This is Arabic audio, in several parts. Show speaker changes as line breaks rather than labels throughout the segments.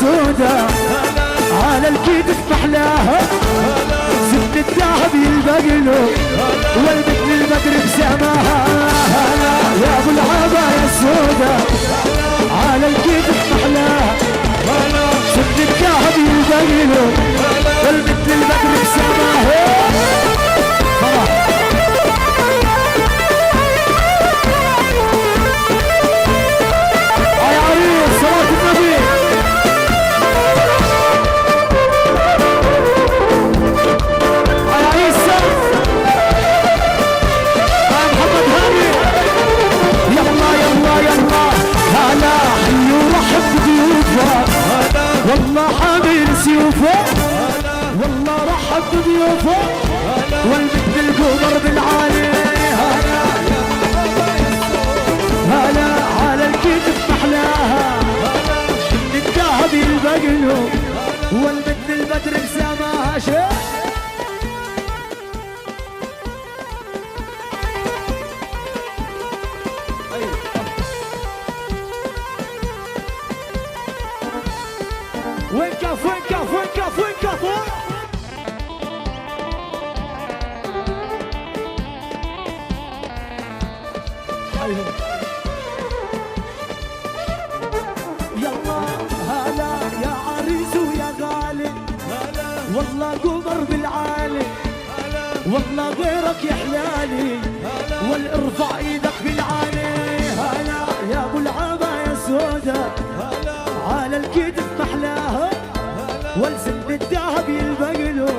السودا على الكتف محلاها زبد الذهب يلبق له والبنت البدر بسماها يا ابو العباية السودا على الكتف محلاها زبد الذهب يلبق له والبنت البدر بسماها يا عريس صلاة النبي يا عيسى يا محمد هاني يلا يلا يلا هلا حي ورحب بضيوفه والله حامل سيوفه والله رحب بضيوفه والبنت القمر بالعالي هلا على الكتف محلاها الذهب يلبق له والبنت البدر بسماها وين كف وين كف وين كف وين كف يلا هلا يا عريس ويا غالي والله قمر بالعالي والله غيرك يا حلالي والارفع ايدك بالعالي هلا يا ابو العباية السودا على الكتف محلاها والسن الذهب يلبق له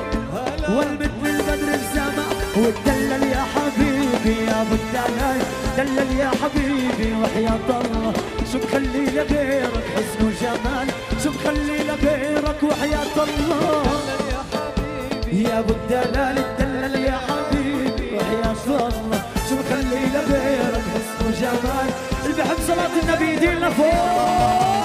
والبنت البدر بسماء والدلل يا حبيبي يا ابو الدلال دلل يا حبيبي وحياة الله شو مخلي لغيرك حسن وجمال شو مخلي لغيرك وحياة الله يا ابو الدلال الدلل يا حبيبي وحياة الله شو مخلي لغيرك حسن وجمال اللي بحب صلاة النبي يدينا فوق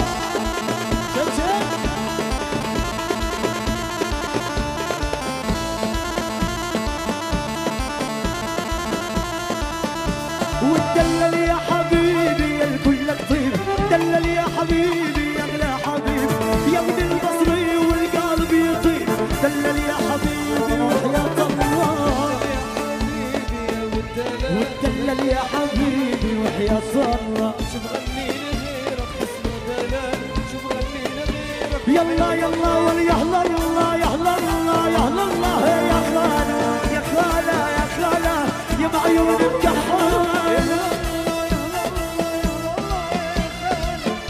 والدلل يا حبيبي الكل طيب دلل يا حبيبي يا اغلى حبيب يا ابن البصري والقلب يطيب دلل يا حبيبي وحياة الله والدلل يا حبيبي وحياة الله شو بغني لغيرك حسن ودلال شو بغني لغيرك يلا يلا وليحلى الله يحلى الله يحلى الله يا خالة يا خالة يا خالة يا بعيون مكحلة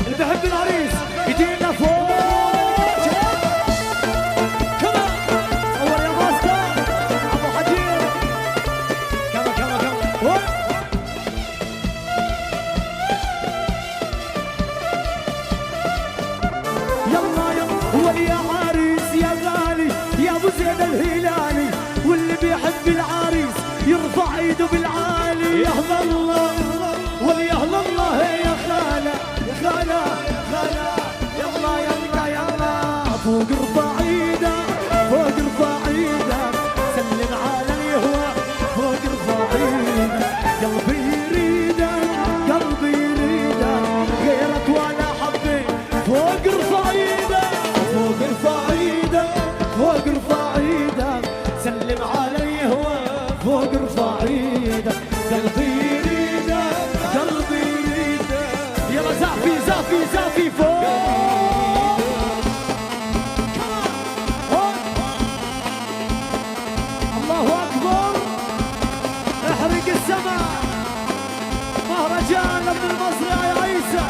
اللي بحب العريس يدينا فوق كمان صور يا ماستر ابو حجير كمان كمان كمان يلا يلا هو يا عريس يا غالي يا ابو زيد الهلالي واللي بيحب العريس يرفع ايده بالعالي يا اهل الله ويا اهل الله يا خاله يا خاله يا خاله يلا يلا يلا فوق ارفع ايدك فوق ارفع ايدك سلم على اليهوى فوق ارفع ايدك قلبي يريدك قلبي يريدك غيرك ولا حبيت فوق ارفع ايدك فوق ارفع ايدك فوق ارفع ايدك سلم على اليهوى فوق ارفع ايدك قلبي يريدك قلبي يريدك يلا زعفي زعفي زعفي فوق الله اكبر احرق السماء مهرجان ابن المصري يا عيسى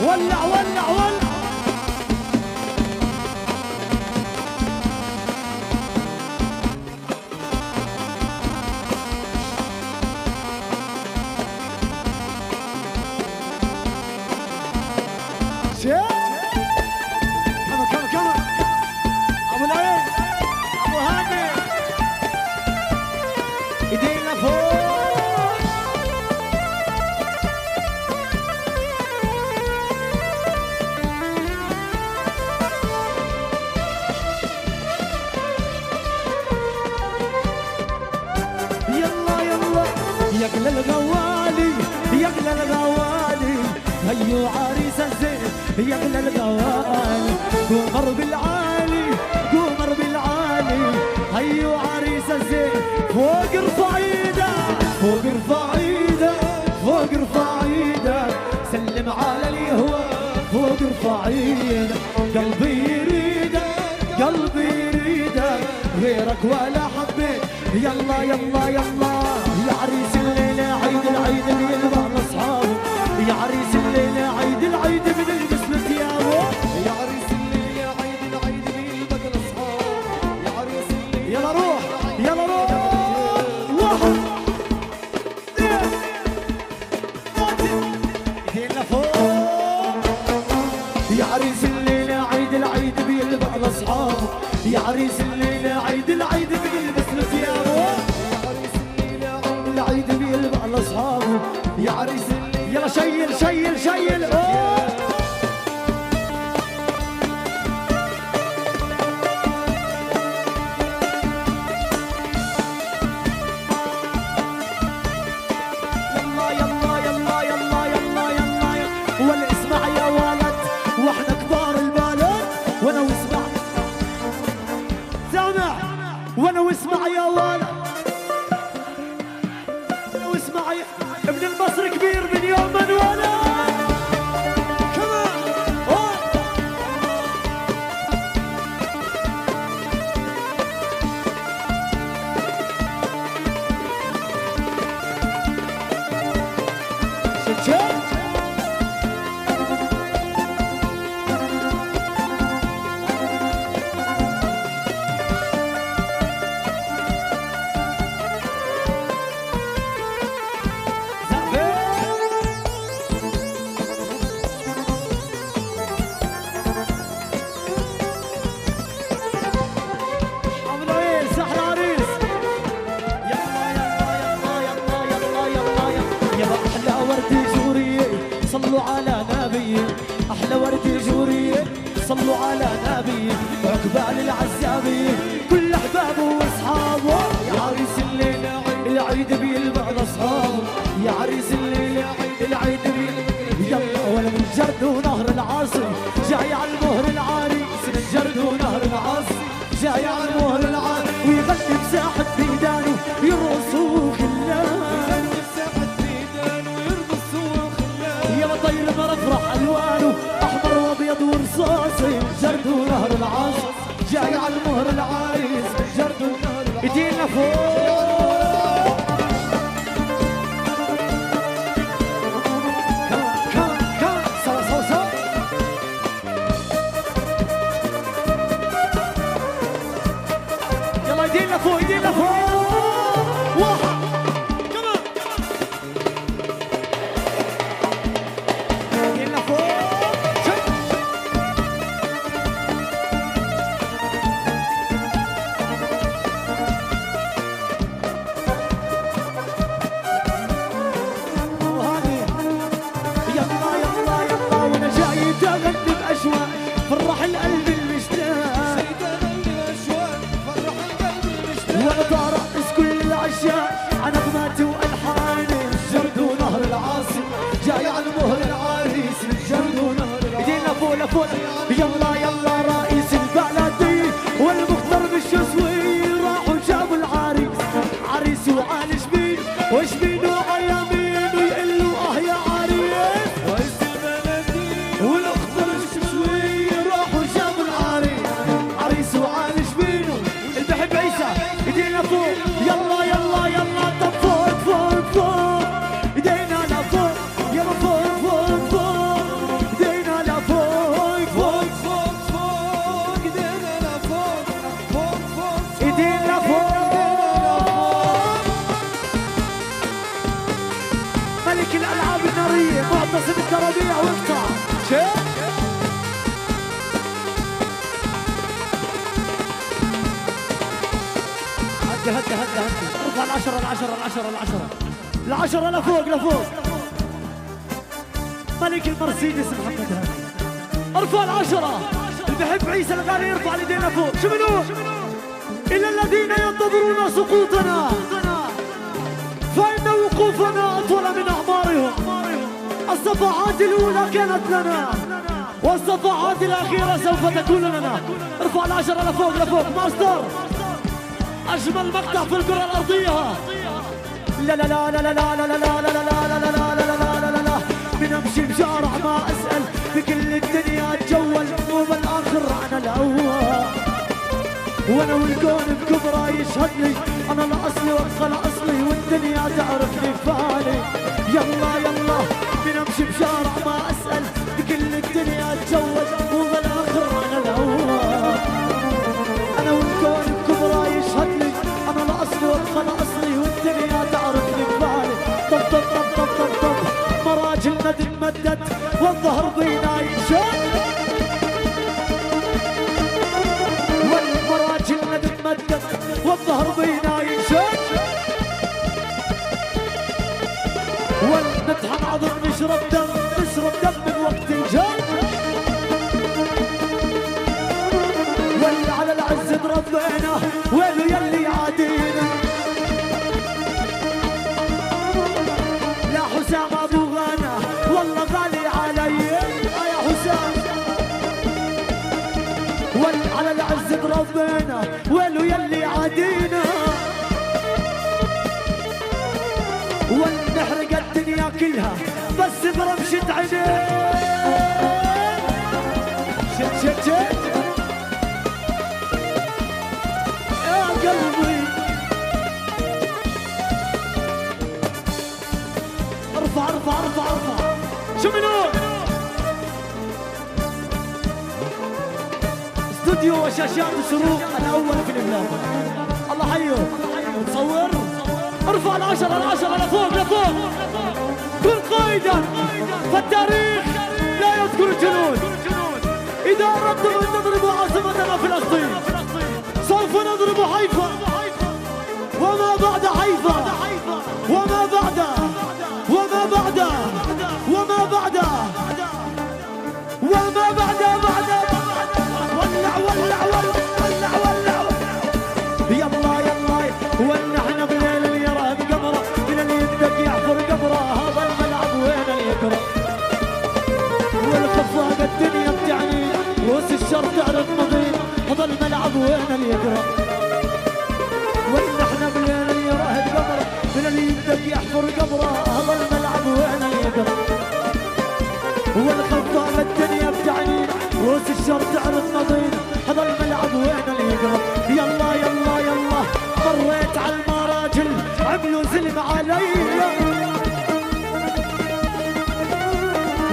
ولع ولع ولع ابو العين ابو هاني ايدينا فوق يلا يلا يا اغلى الغوالي يا اغلى الغوالي هيو عريس الزين يا اغلى الغوالي قمر بالعالي قمر بالعالي هيو عريس الزين فوق ارفع ايدك فوق ارفع ايدك فوق ارفع ايدك سلم على اليهوى فوق ارفع ايدك قلبي يريدك قلبي يريدك غيرك ولا حبيت يلا يلا يلا يا عريس الليلة عيد العيد اللي يلبق لاصحابه يا عريس الليلة عيد العيد من الجسم ثيابه
يا عريس الليلة عيد العيد بيلبق لاصحابه يا عريس الليلة
يلا روح يلا روح واحد اثنين لفوق يا عريس الليلة عيد العيد بيلبق لاصحابه يا عريس الليلة عيد العيد بيلبس له ثيابه
يا عريس الليلة عيد
العيد بيلبق لاصحابه يا عريس الليلة يلا شيل شيل شيل وانا واسمع يا ولد وانا واسمع ابن المصر كبير من يوم من ولد كمان صلوا على نبي احلى ورد جوري صلوا على نبي عقبال العزابي كل احبابه واصحابه يا عريس الليله العيد بيلبق لاصحابه يا عريس الليله العيد بيلبق يلا ولا من جرد ونهر العاصي جاي على المهر العريس من جرد ونهر العاصي جاي على المهر العريس ويغني بساحه بيدانه يرقصوا خلان طير مرفرح الوانه احمر وابيض ورصاصي جرد ونهر العاصي جاي على المهر العريس جرد ونهر العاصي ايدينا فوق كمان سوا سوا سوا يلا ايدينا فوق ايدينا فوق واحد فرح القلب المشتاق وانا برقص كل العشاق على نغماتي والحاني الجرد ونهر العاصي جاي على المهر العريس الجرد ونهر العاصي ايدينا فوق لفوق يلا يلا رئيس البلدي والمختار بالشسوي راحوا جابوا العريس عريس وعلى شبين وشبين وعيامين ويقلوا يا عريس رئيس البلدي والاخضر الشسوي راحوا جابوا العريس عريس وعلى شبينه اللي بحب عيسى ايدينا فوق يلا يلا يلا طب فوق فوق فوق ايدينا لفوق يلا فوق فوق فوق ايدينا لفوق فوق فوق فوق ايدينا لفوق فوق فوق ايدينا فوق ملك الالعاب الناريه معتصم الترابيع واقطع شوف هدى ارفع العشرة لفوق ملك المرسيدس محمد هادي ارفع العشرة اللي بحب عيسى الغالي يرفع اليدين فوق شو منو إلا الذين ينتظرون سقوطنا فإن وقوفنا أطول من أعمارهم الصفحات الأولى كانت لنا والصفحات الأخيرة سوف تكون لنا. ارفع العشرة لفوق لفوق ماستر. أجمل مقطع في الكرة الأرضية. لا لا لا لا لا لا لا لا لا لا لا لا لا لا لا لا. بنمشي بشارع ما أسأل بكل الدنيا أتجول وبالآخر أنا الأول. وانا والكون بكبرى يشهد لي انا الاصلي وادخل اصلي والدنيا تعرفني بفالي. يلا يلا بنمشي بشارع ما اسال بكل الدنيا اتجوز وبالاخر انا الاول. انا والكون بكبرى يشهد لي انا الاصلي وادخل اصلي والدنيا تعرفني بفالي. طب طب طب طب طب طب مراجلنا تتمدد والظهر بينا ينشد. والمراجلنا تتمدد والظهر بينا ينشد. والنطحن عظم نشرب دم من وقت الجد. واللي على العز بربنا ويلو يلي يعادينا. لا حسام ابو غانا والله غالي علي يا حسام. واللي على العز بربنا ويلو يلي يعادينا. ونحرق الدنيا كلها بس برمشة عينيه. شت شت شت يا قلبي. ارفع ارفع ارفع ارفع. شو منو استوديو وشاشات الشروق الاول في البلاد. الله حيه تصور. ارفع العشرة لفوق لفوق. كن قائدا فالتاريخ لا يذكر الجنود. إذا أردتم أن نضرب عاصمتنا فلسطين سوف نضرب حيفا وما بعد حيفا وما بعد وما بعد وما بعد وما بعد ولع ولع ولع ولع. يلا يلا ونحن بليل اللي يراه بقمره من اللي يبدك يحفر قبره. هذا الملعب وين اللي يقرا والخفاق الدنيا بتعني روس الشر تعرف مضي. هذا الملعب وين اللي يقرا ونحن بليل اللي يراه بقمره من اللي يبدك يحفر قبره. هذا الملعب وين اللي يقرا والخفاق الدنيا بتعني روس الشر تعرف مضي. هذا الملعب وين اللي يقرا. يلا يلا يلا مريت على المراجل عملوا زلم علي.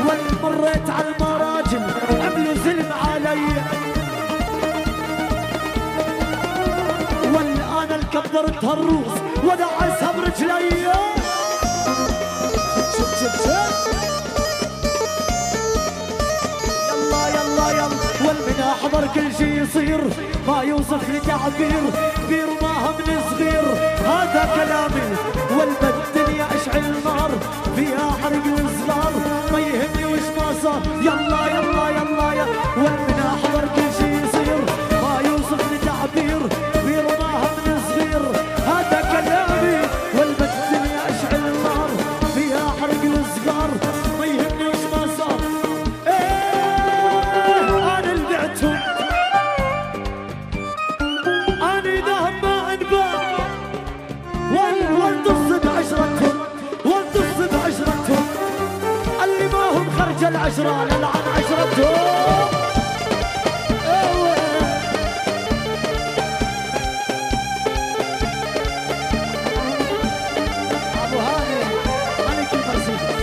والمريت على المراجل عملوا زلم علي. والآن الكبرت هالروس ودعسها برجلي. شوف شوف شوف يلا يلا يلا. والمن احضر كل شي يصير ما يوصف لتعبير. كبير ما هم صغير هذا كلامي. والبد الدنيا اشعل نار فيها حرق الصغار ما يهمني وش ما صار. يلا يلا يلا يلا. والمن احضر كل شي يصير ما يوصف لتعبير. كبير ما هم صغير هذا كلامي. والبد الدنيا اشعل نار فيها حرق الصغار ما يهمني وش ما صار. انا اللي بعتهم انا ذهب ما انباع. وانتصب عشرتهم وانتصب عشرتهم. اللي ما هم خرج العشرة للعن عشرتهم. ابو هاني ملك المرسيدس.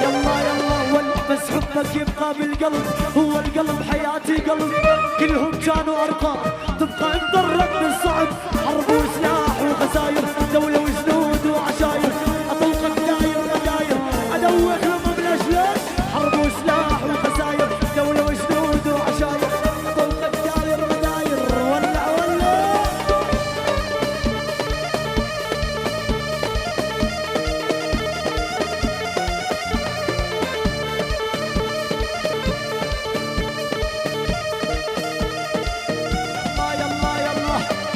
يلا يلا بس حبك يبقى بالقلب. هو القلب حياتي قلب. كلهم كانوا ارقام تبقى مضرب بالصعب. حرب وسلاح وخساير دولة وجنود وعشاير. اطلقك داير وداير ادوخ لهم بالاشلاك. حرب وسلاح وخساير دولة وجنود وعشاير. اطلقك داير وداير ولع ولع.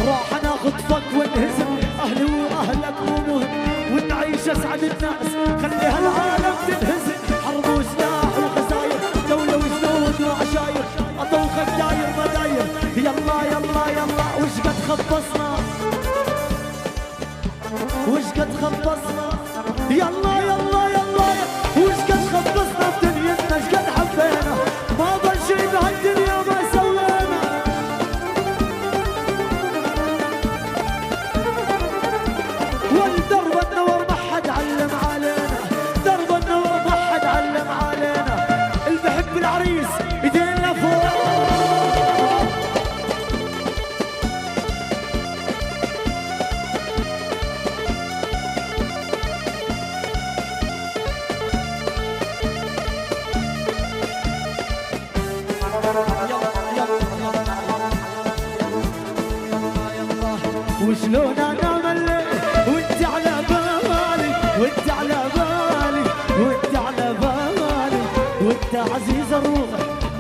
راح ناخذ فك ونهزم اهلي واهلك مو مهم ونعيش اسعد الناس. خلي هالعالم تنهزم. حرب وشلون انا مليت وانت على بالي، وانت على بالي، وانت على بالي، وانت عزيز الروح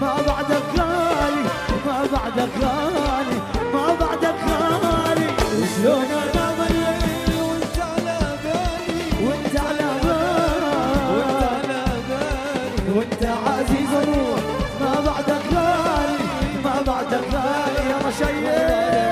ما بعدك غالي، ما بعدك غالي، ما بعدك غالي. وشلون انا مليت
وانت على بالي،
وانت على بالي،
وانت على بالي،
وانت عزيز الروح ما بعدك غالي، ما بعدك غالي. يا مشيخ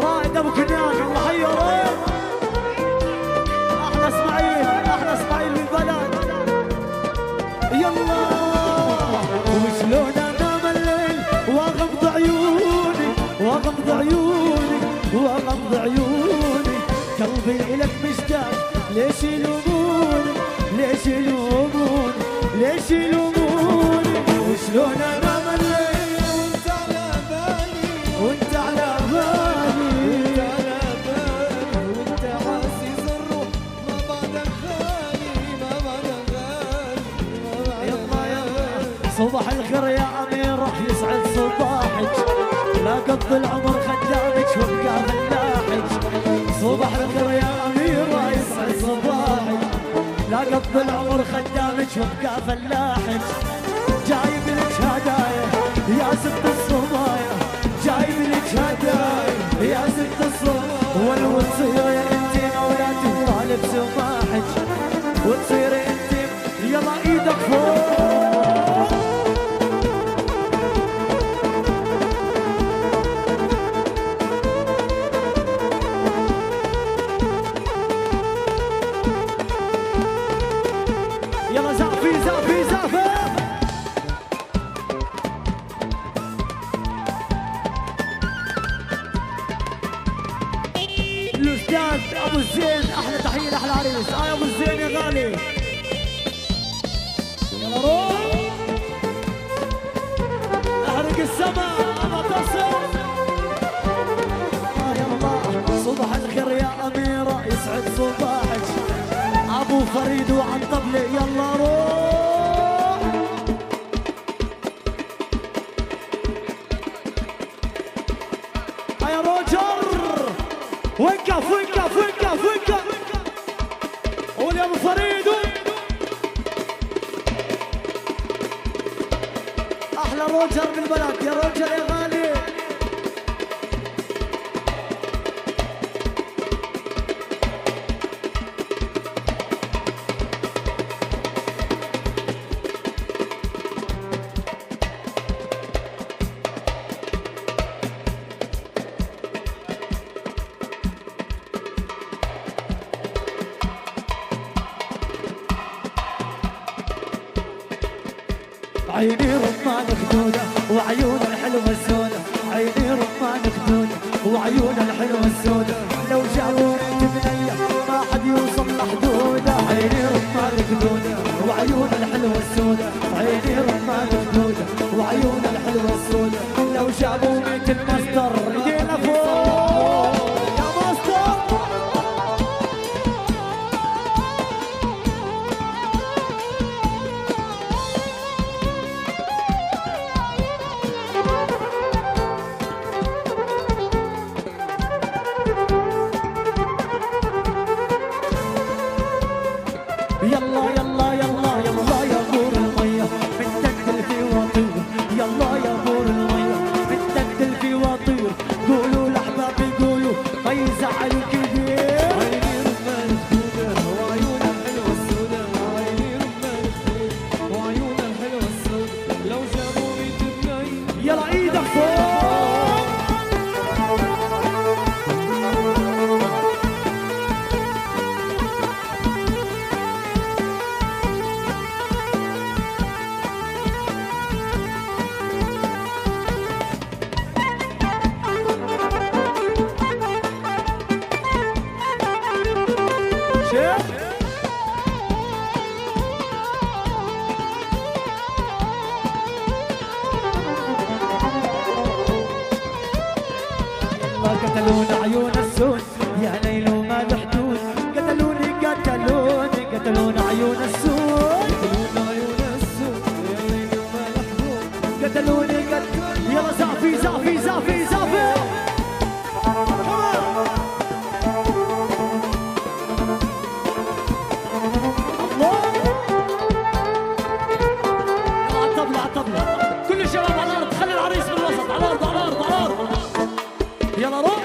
رائد ابو كنيان، الله حيه رائد. احلى اسماعيل، احلى اسماعيل بالبلد. يلا وشلون انام الليل واغمض عيوني، واغمض عيوني، واغمض عيوني، قلبي الك مشتاق. ليش يلوموني، ليش يلوموني، ليش يلوموني. وشلون انام الليل
وانت على بالي،
وانت على بالي،
وانت على بالي، وانت عزيز الروح ما بعدك غالي، ما بعدك غالي، ما بعدك
يلا يلا.
غالي.
صباح الخير يا أميرة، يسعد صباحك، لا قضي العمر خدامك وابقى فلاحك. صباح الخير يا أميرة، يسعد صباحك، لا قضي العمر خدامك وابقى فلاحك. جايب لك هدايا يا ست الصبايا، جايب لك هدايا يا ست الصبايا. والوصية انتي مولاتي وطالب سماحك، وتصيري انتي يلا ايدك فوق. يلا زعفي زعفي زعفي. الاستاذ ابو الزين، احلى تحيه لاحلى عريس. يا ابو الزين يا غالي. يلا روح احرق السما ما تصل. يلا صباح الخير يا اميره، يسعد صباحك، ابو فريد وعن طبلي. يلا روح يا روجر. وقف وقف وقف وقف. قول يا ابو فريد. احلى روجر بالبلد يا روجر يا غالي. عيني رمان خدودة وعيون الحلوة السودة، عيني رمان خدودة وعيون الحلوة السودة، لو جابوني تبنية ما حد يوصل لحدودة. عيني رمان خدودة وعيون الحلوة السودة، عيني رمان خدودة وعيون الحلوة السودة، لو جابوني المصدر ايدينا فوق يا مصدر. يلا يلا يلا يلا يا بور المية من تقتل في وطير، يلا يا بور المية من تقتل في وطير. عيون السود يا ليل وما له حدود قتلوني قتلوني قتلوني عيون السود قتلوني يلا زعفي زعفي زعفي زعفي الله على الطبلة على الطبلة كل الشباب على الأرض خلي العريس بالوسط على الأرض على الأرض على الأرض يلا روح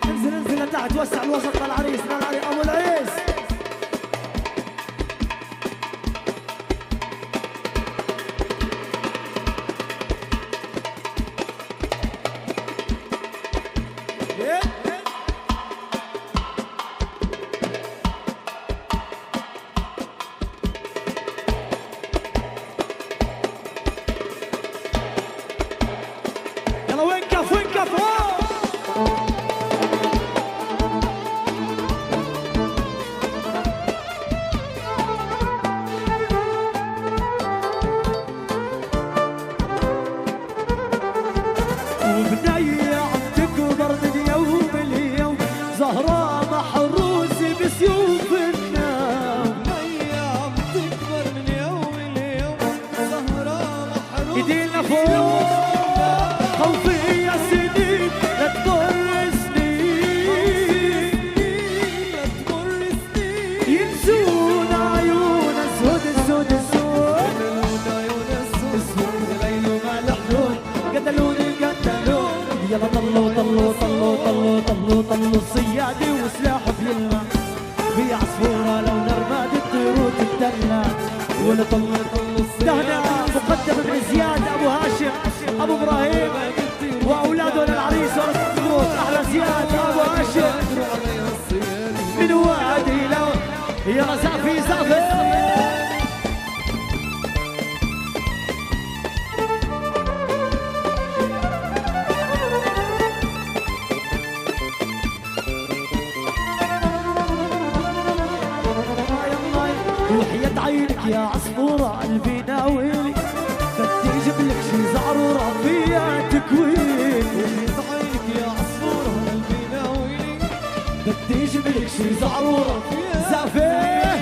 انزل انزل لتحت وسع الوسط للعريس أبو العريس يلا وين كف وين كف وبنية عم تكبر من يوم ليوم زهراء محروسة بسيوف النوم
بنية عم تكبر من يوم ليوم زهراء محروسة
ايدينا فوق خوفي يا سنين لا تمر سنين
لا تمر سنين
ينسونا عيون السود السود السود
قتلونا عيون السود
الليل وما له حدود قتلوني قتلوني يلا طلوا طلوا طلوا طلوا طلوا طلوا الصيادي وسلاح بيلمع في عصفورة لو نرماد الطيور تدلع ولا طلوا دهنا مقدم من زياد ابو هاشم ابو ابراهيم واولاده للعريس والمبروك احلى زياد ابو هاشم من وادي لو يلا زعفي زعفي وحياة عينك يا عصفورة قلبي ناويلي بدي اجيب لك شي زعرورة فيها تكوين
وحياة عينك يا عصفورة قلبي ناويلي
بدي اجيب لك شي زعرورة فيها زعفيه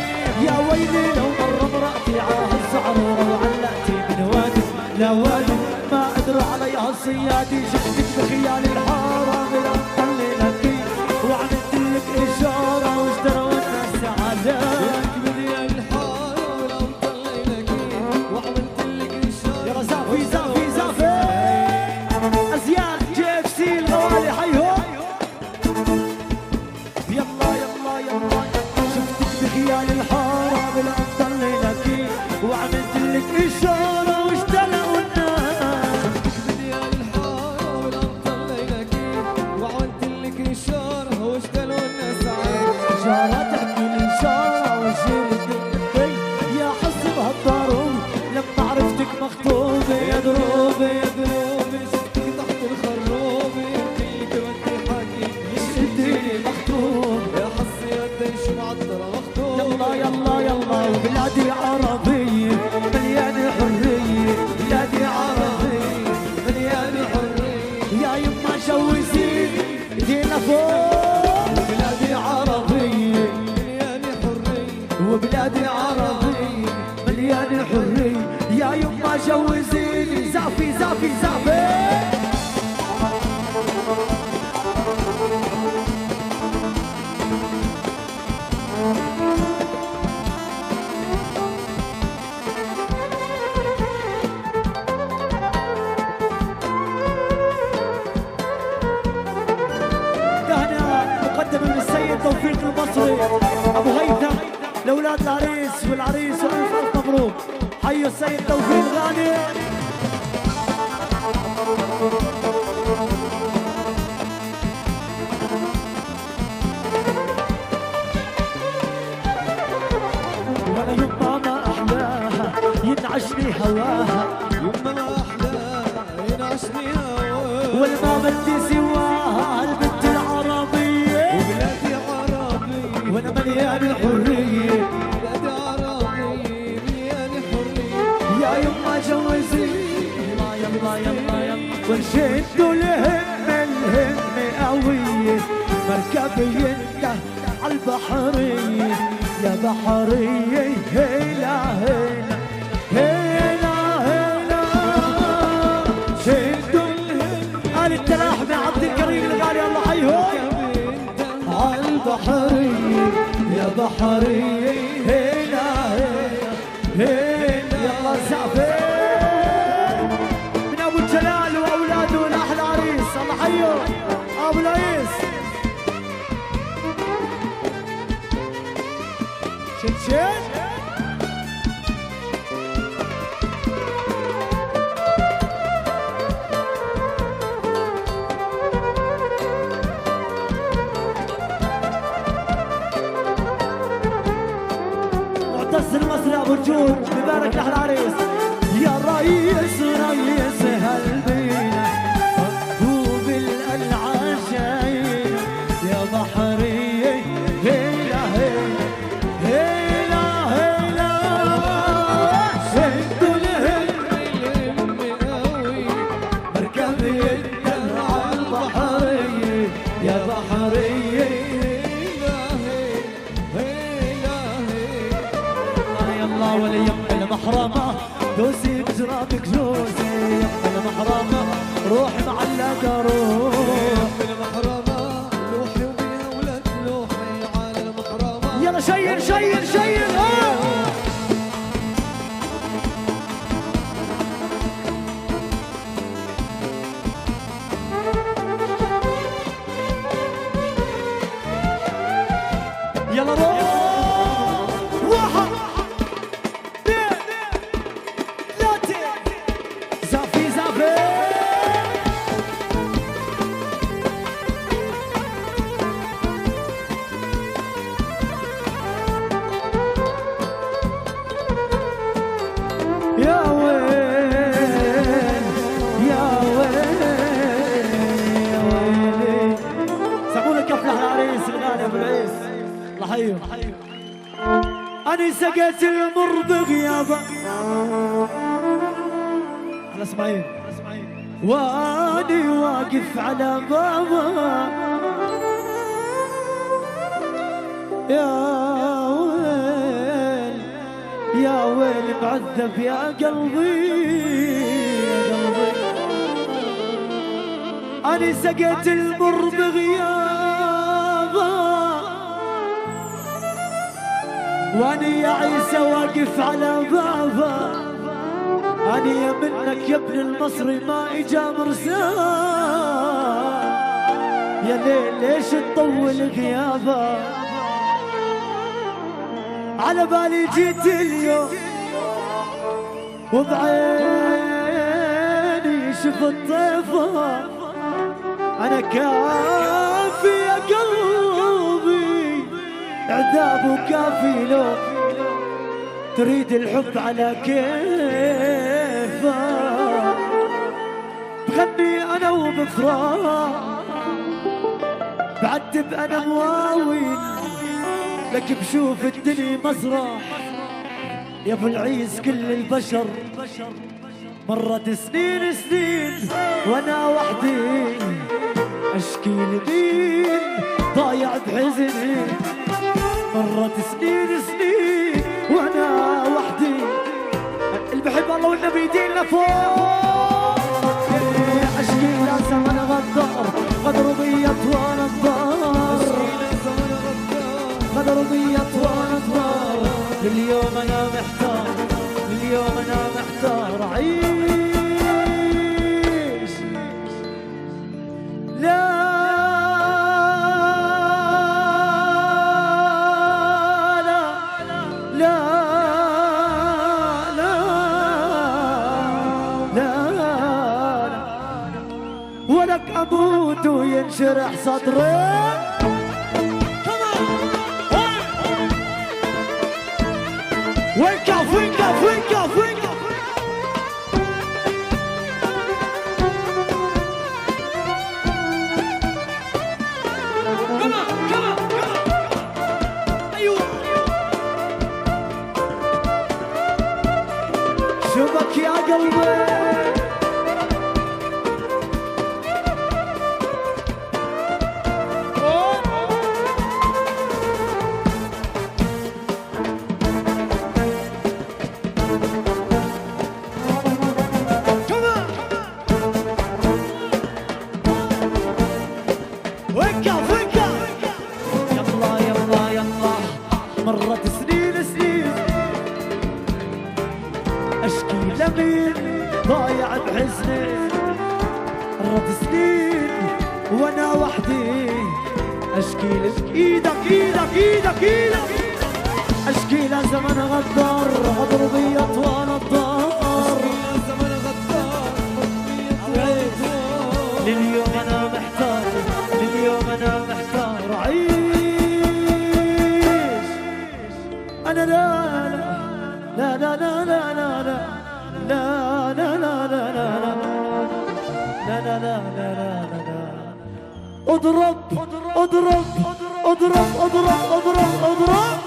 يا ويلي لو مرة مرأتي على هالزعرورة وعلقتي من وادي لوادي ما قدروا عليها الصيادي شفتك بخيال الحارة بلا طلي لكي وعملت لك إشارة واشتروا الناس عذاب يلا زعفي زعفي زعفي أزياد جي اف سي الغوالي حيهم يلا يلا يلا شفتك بخيال الحارة بلا تطلي لكي وعملت لك إشارة واشتلقوا الناس
شفتك بخيال الحارة بلا تطلي لكي وعملت لك إشارة واشتلقوا الناس عليك
إشارة تحكي لي إشارة وشيل الدنيا يا حس بهالضروب لما عرفتك مخطوبة يا دروبة يا دروبة
شفتك تحت الخروبة يمكنلك بدي حكي
اديني مخطوب
يا حظي قديش معطرة مخطوبة
يلا يلا يلا وبلادي عربية مليانة حرية بلادي عربية مليانة حرية يا يما جوزيني ايدينا فوق بلادي عربية
مليانة حرية
وبلادي عربية مليانة حرية يا يما جوزيني زعفي زعفي زعفي هنا مقدمة من السيد توفيق المصري ابو هيثم لاولاد العريس والعريس والف الف مبروك حيوا السيد توفيق غاني وانا يما ما احلاها ينعشني هواها
يما ما أحلاها ينعشني هواها
والما بدي سواها البنت العربية
وبلادي عربية
وانا مليان حرية
بلادي عربية مليانة حرية
يا يما جوزي يلا يلا يلا يلا وشدوا الهم قوية مركب ينده عالبحرية يا بحرية هيلا هيلا هيلا هيلا شدوا الهم قال التلاحمة عبد الكريم الغالي الله حيهم عالبحرية يا بحرية هيلا هيلا هيلا يلا زعفين من ابو جلال واولاده لاحلى عريس الله حيه ابو العيس شد معتز المصري ابو الجود ببارك لاحلى عريس يا ريس ريس هالبينا مكتوب القلعة شاينا يا بحرية هيلا هيلا هيلا هيلا شدوا الهم قوي مركب يدل عالبحرية يا بحرية يلا ولي يم المحرمة دوسي بجرابك جوزي يم المحرمة روحي معلقة روح
المحرمة لوحي وبيها ولد لوحي على المحرمة
يلا شيل شيل شيل يلا روح واحد زافي زافي يا ويل يا ويل يا ويلي سمونا كفلة العريس الغالي ابو العيس الله حيه أنا سقيت المر بغيابه على اسماعيل واني واقف على بابه يا ويل يا ويل معذب يا قلبي يا قلبي أنا سقيت المر بغيابه واني يا عيسى واقف على بابه أنا يا منك يا ابن المصري ما إجا مرسال يا ليل ليش تطول غيابه على بالي جيت اليوم وبعيني شفت طيفه أنا كافي يا قلبي عذاب وكافي لو تريد الحب على كيفه بغني انا وبفراح بعتب انا مواويل لك بشوف الدنيا مسرح يا ابو العيس كل البشر مرت سنين سنين وانا وحدي اشكي لمين ضايع بحزني مرت سنين سنين وانا وحدي اللي بحب الله والنبي يدينا فوق اشكي لازم انا غدار قدر ضيت وانا الضار قدر ضيت وانا الضار اليوم انا محتار اليوم انا محتار اعيش لا ولك أموت وينشرح صدري وينكف وينكف وينكف وينكف أيوه شبك يا قلبي سنين وانا وحدي اشكي لك ايدك ايدك ايدك ايدك اشكي لزمن غدار غدر بي اطوال الدار
زمن غدار
لليوم انا محتار لليوم انا محتار عيش انا لا لا لا لا لا لا لا لا لا لا لا لا لا لا لا لا اضرب اضرب اضرب اضرب اضرب اضرب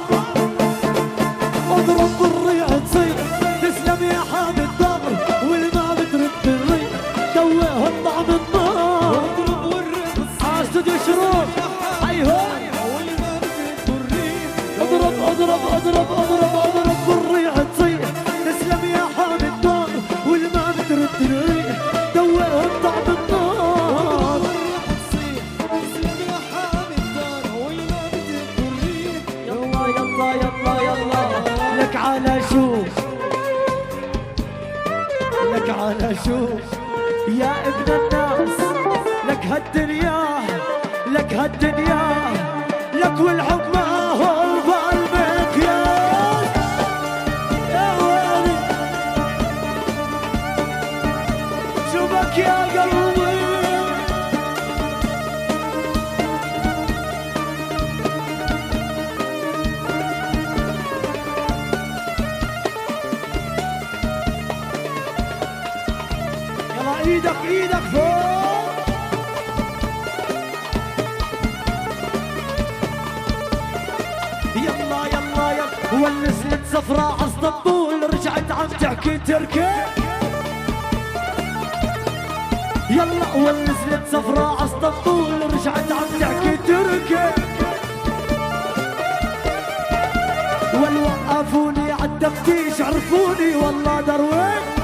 اضرب بالريح تصير تسلم يا حامد الدار والما بترد الريح دويه الطعم النار
اضرب والرقص
استوديو شروق ايوه
والما بترد الريح
اضرب اضرب اضرب اضرب اضرب بالريح تصير تسلم يا حامد الدار والما بترد الريح دويه الطعم النار يلا يلا يلا يلا لك على شوف لك على شوف يا ابن الناس لك هالدنيا لك هالدنيا لك والحب ما هو بالمكياج يا ويلي شوفك يا قلبي ايدك ايدك فوق يلا يلا يلا ونزلت صفراء عالطبول رجعت عم تحكي تركي يلا ونزلت صفراء عالطبول رجعت عم تحكي تركي والوقفوني عالتفتيش عرفوني والله درويش